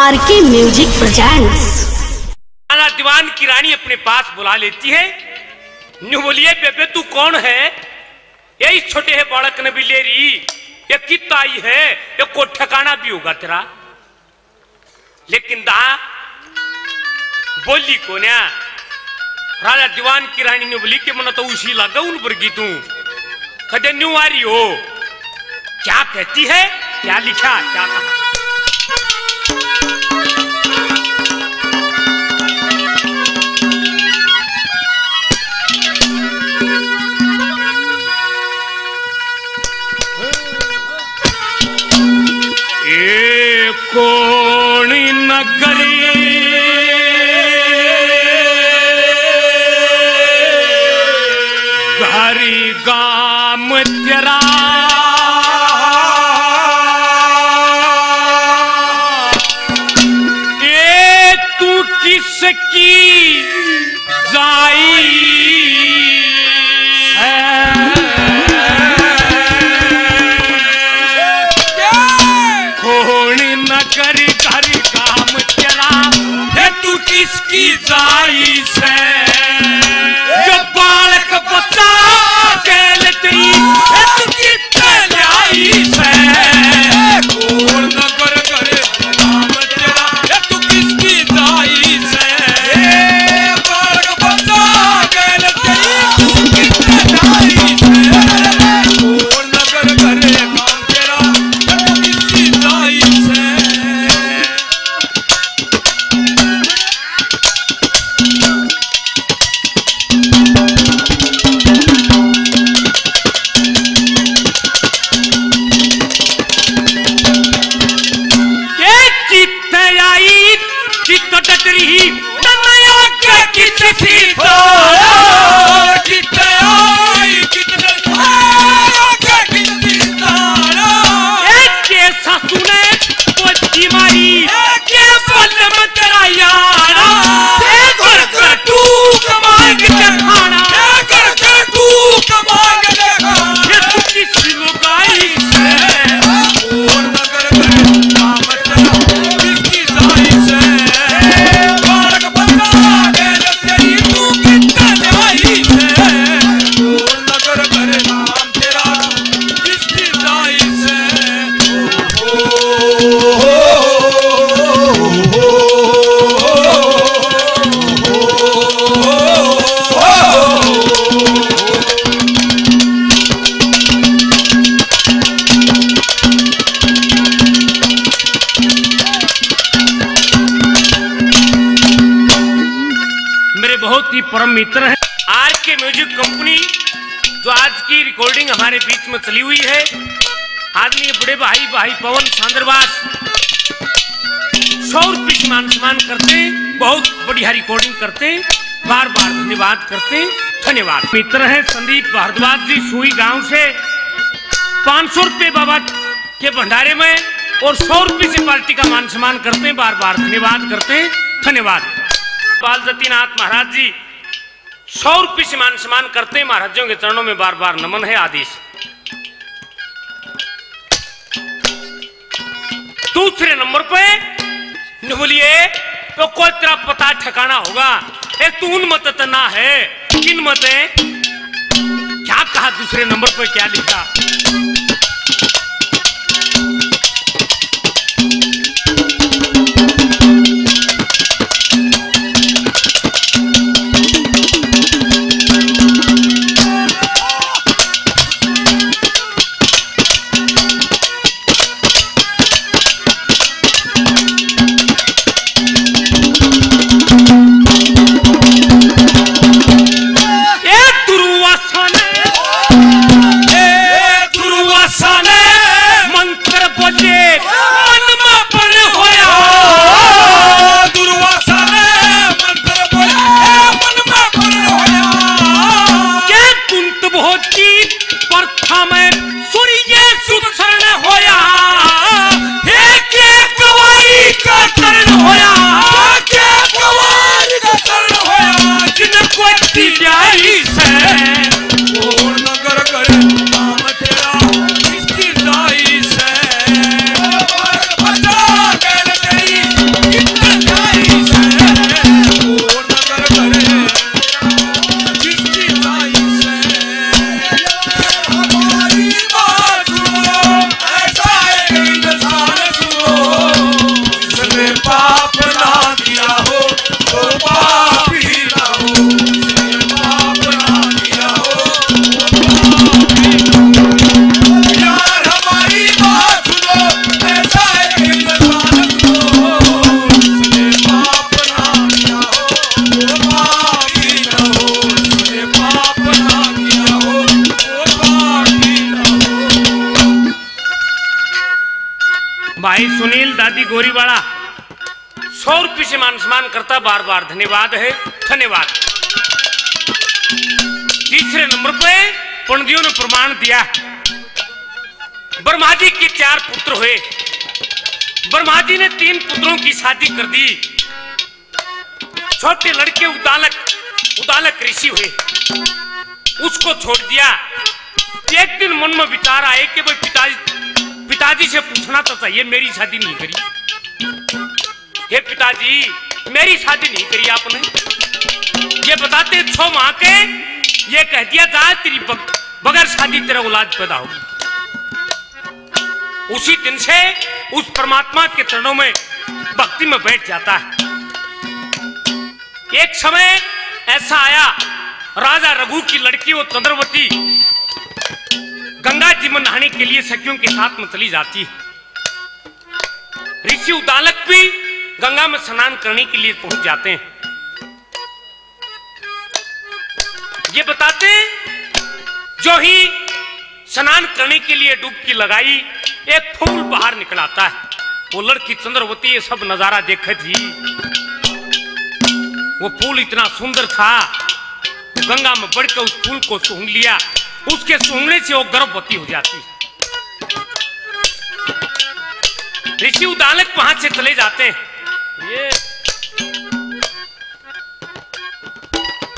RK music presents. दीवान की रानी अपने पास बुला लेती है। न्यू बोलिए बेबे तू कौन है? यही छोटे है बालक ने भी ले रही, ये कितना आई है, ये को ठिकाना भी होगा तेरा। लेकिन दा बोली को ना राजा दीवान की रानी ने बोली कि मन तो उसी लगा उन वर्गी तू कदे न्यू आ रही हो। क्या कहती है, क्या लिखा, क्या कहा? कौन नगरी घरी गाम तेरा ए तू किसकी जाई किसकी जाई से जो बालक बच्चा कहलती है तू कितने लाई से कौन नगर करे नाम तेरा है तू किसकी जाई से बालक बच्चा कहलती तू कितने लाई से कौन नगर करे नाम तेरा है तू किसकी जाई से। परम मित्र है आरके म्यूजिक कंपनी, जो आज की रिकॉर्डिंग हमारे बीच में चली हुई है। आदरणीय बड़े भाई पवन सांदरवास 100 रुपये सम्मान करते, बहुत बढ़िया रिकॉर्डिंग करते, बार बार धन्यवाद करते, धन्यवाद। मित्र है संदीप भारद्वाज जी सुई गांव से 500 रुपये बाबा के भंडारे में और 100 रुपये से पार्टी का मान सम्मान करते, बार बार धन्यवाद करते, धन्यवाद। बाल जतीनाथ महाराज जी 100 रुपये से मान सम्मान करते, महाराजों के चरणों में बार बार नमन है आदेश। दूसरे नंबर पे बोलिए तो कोई तेरा पता ठिकाना होगा, एक तू उन मत ना है, किन मत है? क्या कहा दूसरे नंबर पे, क्या लिखा? दुर्वासन गोरीवाड़ा 100 रुपये से मान सम्मान करता, बार बार धन्यवाद है, धन्यवाद। तीसरे नंबर पे पंडियों ने प्रमाण दिया, ब्रह्मा जी के 4 पुत्र हुए। ब्रह्मा जी ने 3 पुत्रों की शादी कर दी। छोटे लड़के उदालक ऋषि हुए, उसको छोड़ दिया। एक दिन मन में विचार आए कि भाई पिताजी से पूछना तो चाहिए, मेरी शादी नहीं करी। हे पिताजी, मेरी शादी नहीं करी आपने, ये बताते 6 माह के, ये कह दिया था तेरी बगैर शादी तेरा औलाद पैदा होगी। उसी दिन से उस परमात्मा के चरणों में भक्ति में बैठ जाता है। एक समय ऐसा आया, राजा रघु की लड़की वो चंद्रवती गंगा जी में नहाने के लिए सखियों के साथ में चली जाती है। ऋषि उदालक भी गंगा में स्नान करने के लिए पहुंच जाते हैं। ये बताते जो ही स्नान करने के लिए डुबकी लगाई, एक फूल बाहर निकल आता है। वो लड़की चंद्रवती ये सब नजारा देखे थी। वो फूल इतना सुंदर था, गंगा में बढ़कर उस फूल को सूंघ लिया। उसके सूंघने से वो गर्भवती हो जाती। ऋषि उदालक वहां से चले जाते हैं। ये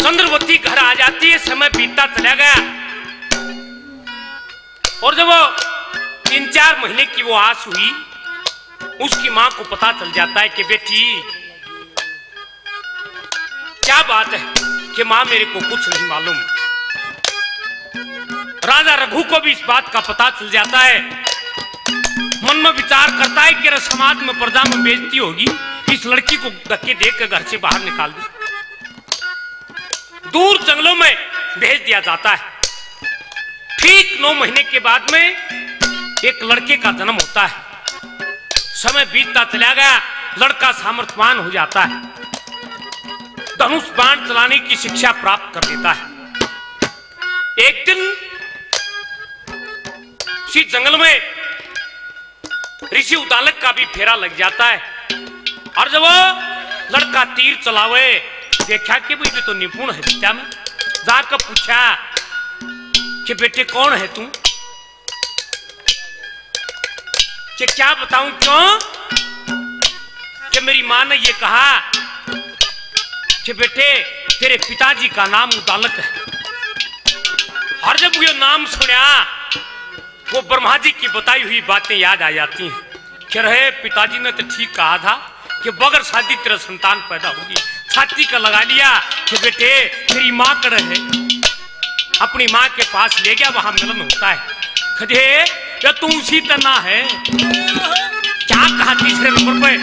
चंद्रवती घर आ जाती है। समय बीतता चला गया और जब वो 3-4 महीने की वो आस हुई, उसकी मां को पता चल जाता है कि बेटी क्या बात है कि मां मेरे को कुछ नहीं मालूम। राजा रघु को भी इस बात का पता चल जाता है। मन में विचार करता है कि समाज में प्रजा में बेइज्जती होगी, इस लड़की को धक्के देकर घर से बाहर निकाल दे। दूर जंगलों में भेज दिया जाता है। ठीक 9 महीने के बाद में एक लड़के का जन्म होता है। समय बीतता चला गया, लड़का सामर्थ्यवान हो जाता है, धनुष बाण चलाने की शिक्षा प्राप्त कर लेता है। एक दिन इसी जंगल में ऋषि उदालक का भी फेरा लग जाता है और जब वो लड़का तीर चलावे, देखा कि भाई ये तो निपुण है विद्या में। जाकर पूछा कि बेटे कौन है तू? कि क्या बताऊं क्यों? कि मेरी मां ने ये कहा कि बेटे तेरे पिताजी का नाम उदालक है। और जब ये नाम सुना, वो ब्रह्मा जी की बताई हुई बातें याद आ जाती हैं कि रहे पिताजी ने तो ठीक कहा था कि बगैर शादी तेरा संतान पैदा होगी। छाती का लगा लिया कि बेटे तेरी माँ कर है। अपनी माँ के पास ले गया, वहां मिलन होता है। खजे या तू उसी तरह है क्या कहा? तीसरे नंबर पे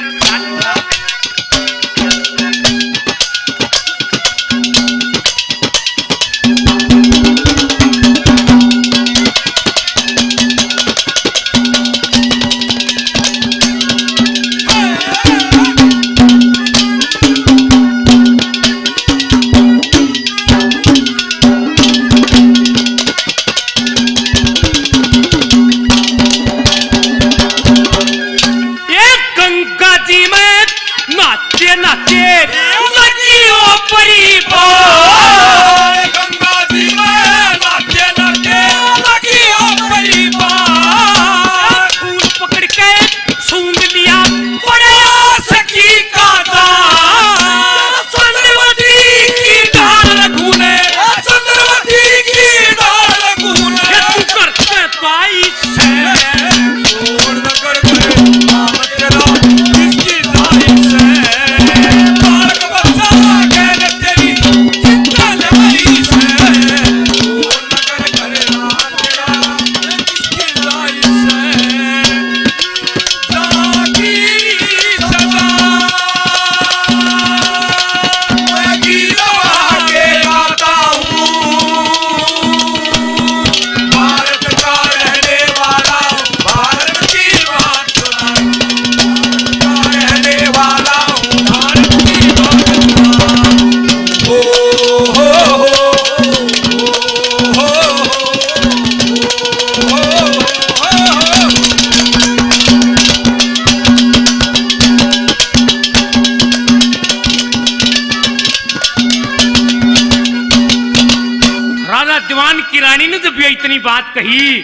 की रानी ने जब ये इतनी बात कही,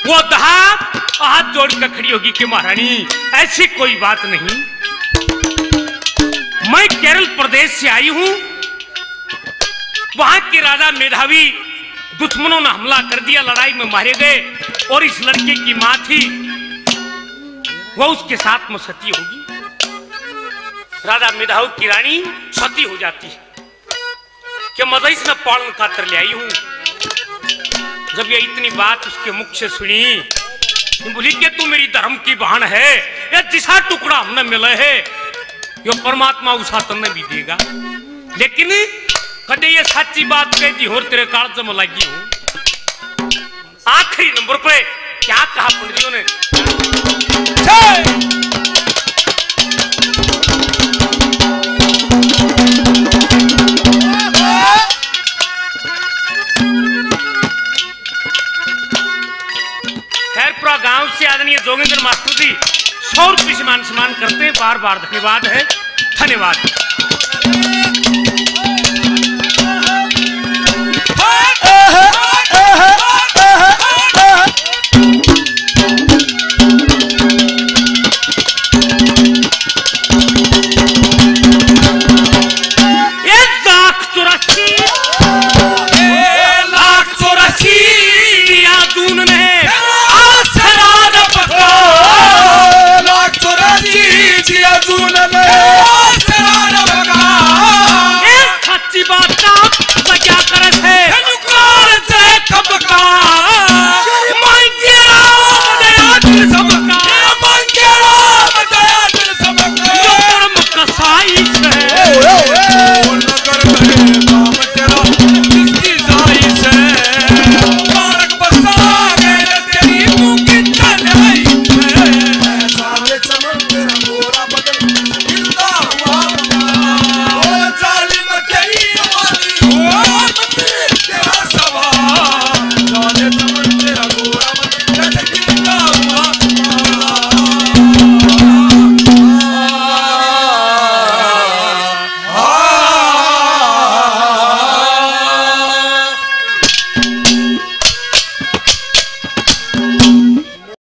वो दहा हाथ जोड़कर खड़ी होगी कि महारानी ऐसी कोई बात नहीं, मैं केरल प्रदेश से आई हूं, वहां के राजा मेधावी दुश्मनों ने हमला कर दिया, लड़ाई में मारे गए, और इस लड़के की मां थी, वो उसके साथ में सती होगी। राजा मेधावी की रानी सती हो जाती है कि मदईस ने पालन खातर ले आई हूं। जब ये इतनी बात उसके मुख से सुनी, बोली कि तू मेरी धर्म की बहन है, ये जिसा टुकड़ा हमने मिला है यो परमात्मा उसा तुमने भी देगा, लेकिन कदे ये सच्ची बात कह दी और तेरे काल में लगी हूं। आखिरी नंबर पे क्या कहा पंडितों ने, खैरपुरा गांव से आदरणीय जोगेंद्र मास्टर जी 100 रुपये से मान सम्मान करते हैं, बार बार धन्यवाद है, धन्यवाद। सबका